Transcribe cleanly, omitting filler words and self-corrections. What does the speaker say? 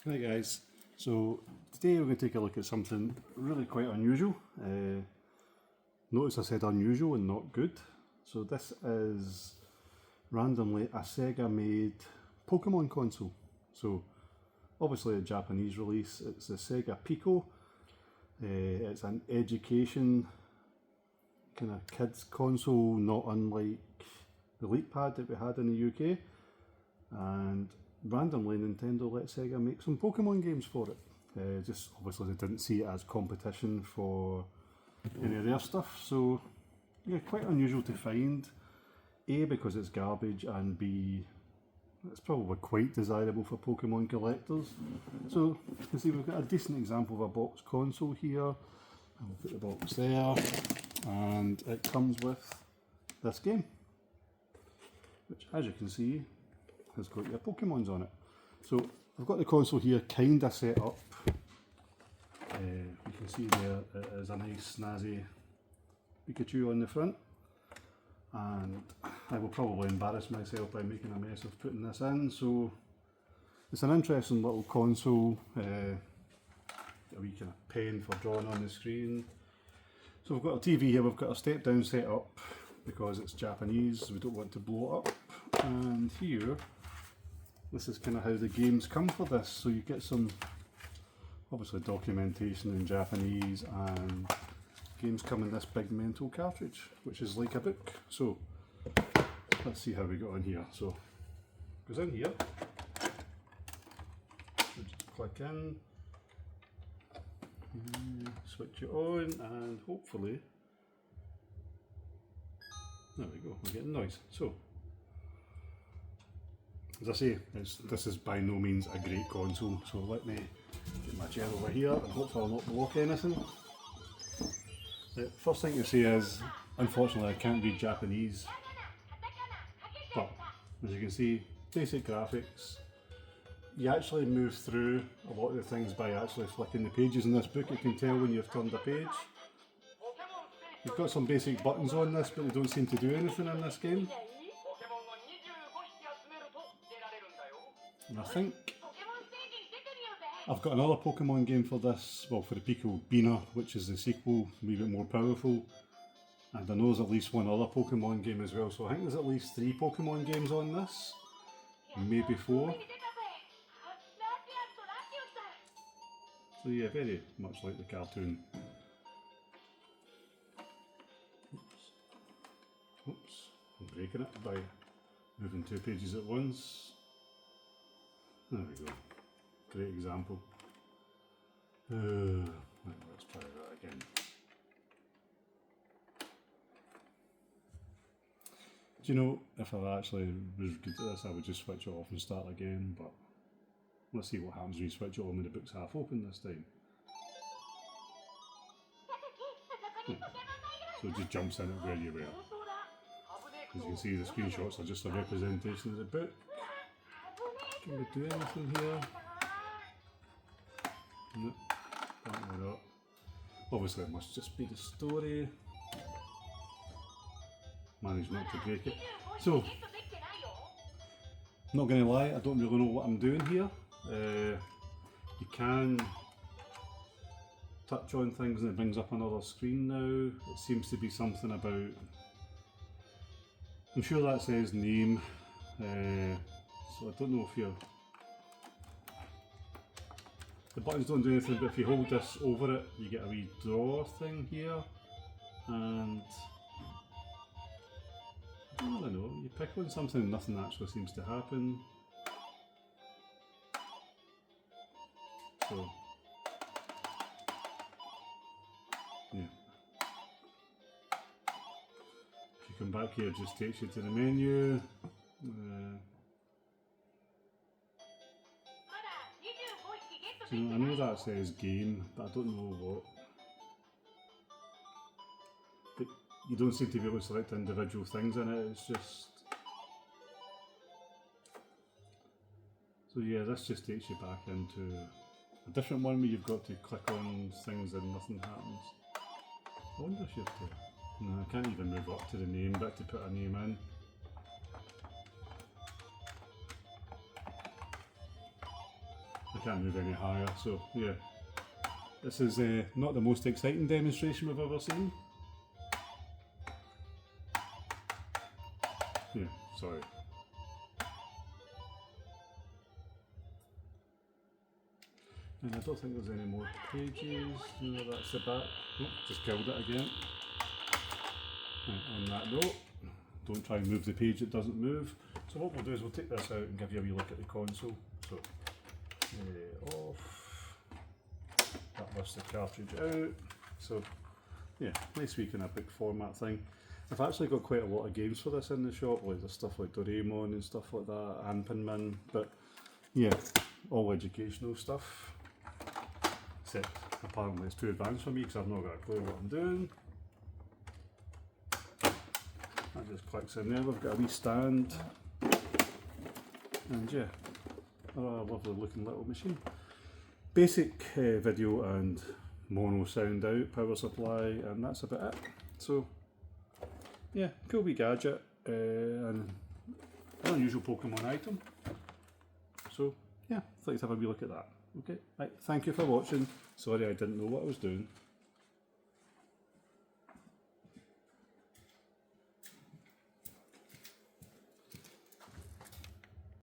Hi guys, so today we're going to take a look at something really quite unusual. Notice I said unusual and not good. So this is randomly a SEGA made Pokemon console. So obviously a Japanese release, it's the SEGA Pico. It's an education kind of kids console, not unlike the LeapPad that we had in the UK. And randomly Nintendo let Sega make some Pokemon games for it. Just obviously they didn't see it as competition for any of their stuff, so yeah, quite unusual to find. A, because it's garbage, and B, it's probably quite desirable for Pokemon collectors. So you can see we've got a decent example of a box console here. I'll put the box there, and it comes with this game, which as you can see has got your Pokemons on it. So I've got the console here kinda set up. You can see there it is a nice snazzy Pikachu on the front, and I will probably embarrass myself by making a mess of putting this in. So it's an interesting little console, a wee kind of pen for drawing on the screen. So we've got a TV here, we've got a step down setup because it's Japanese, we don't want to blow it up. And here, this is kind of how the games come for this. So you get some, obviously, documentation in Japanese, and games come in this big mental cartridge, which is like a book. So let's see how we got on here. So it goes in here, so just click in, switch it on, and hopefully, there we go, we're getting noise. So as I say, this is by no means a great console, so let me get my chair over here and hopefully I'll not block anything. The first thing to say is, unfortunately I can't read Japanese, but as you can see, basic graphics. You actually move through a lot of the things by actually flicking the pages in this book. You can tell when you've turned a page. You've got some basic buttons on this, but they don't seem to do anything in this game. And I think I've got another Pokemon game for this, well, for the Pico Bina, which is the sequel, a wee bit more powerful. And I know there's at least one other Pokemon game as well, so I think there's at least 3 Pokemon games on this, maybe 4. So yeah, very much like the cartoon. Oops, I'm breaking it by moving 2 pages at once. There we go. Great example. Let's try that again. Do you know, if I actually was good at this, I would just switch it off and start again, but let's see what happens when you switch it on when the book's half open this time. So it just jumps in at where you were. As you can see, the screenshots are just a representation of the book. Can we do anything here? Nope, apparently not. Obviously it must just be the story. Managed not to break it. So, not going to lie, I don't really know what I'm doing here. You can touch on things and it brings up another screen now. It seems to be something about, I'm sure that says name, so I don't know if you're, the buttons don't do anything, but if you hold this over it, you get a wee draw thing here, and I don't know, you pick on something and nothing actually seems to happen. So, yeah. If you come back here, it just takes you to the menu. So I know that says game, but I don't know what. But you don't seem to be able to select individual things in it, it's just. So yeah, this just takes you back into a different one where you've got to click on things and nothing happens. I wonder if you have to. No, I can't even move up to the name bit to put a name in. can't move any higher, so yeah. This is not the most exciting demonstration we've ever seen. Yeah, sorry. And I don't think there's any more pages. No, that's the back. Oh, just killed it again. Right, on that note, don't try and move the page, it doesn't move. So what we'll do is we'll take this out and give you a wee look at the console. So, off. That lifts the cartridge out. So, yeah, nice wee kind of book format thing. I've actually got quite a lot of games for this in the shop, like there's stuff like Doraemon and stuff like that, and Pinman, but yeah, all educational stuff. Except apparently it's too advanced for me because I've not got a clue what I'm doing. That just clicks in there. We've got a wee stand, and yeah, a lovely looking little machine. Basic video and mono sound out, power supply, and that's about it. So yeah, cool wee gadget, and an unusual Pokemon item. So yeah, I'd like to have a wee look at that. Okay, right, thank you for watching. Sorry I didn't know what I was doing.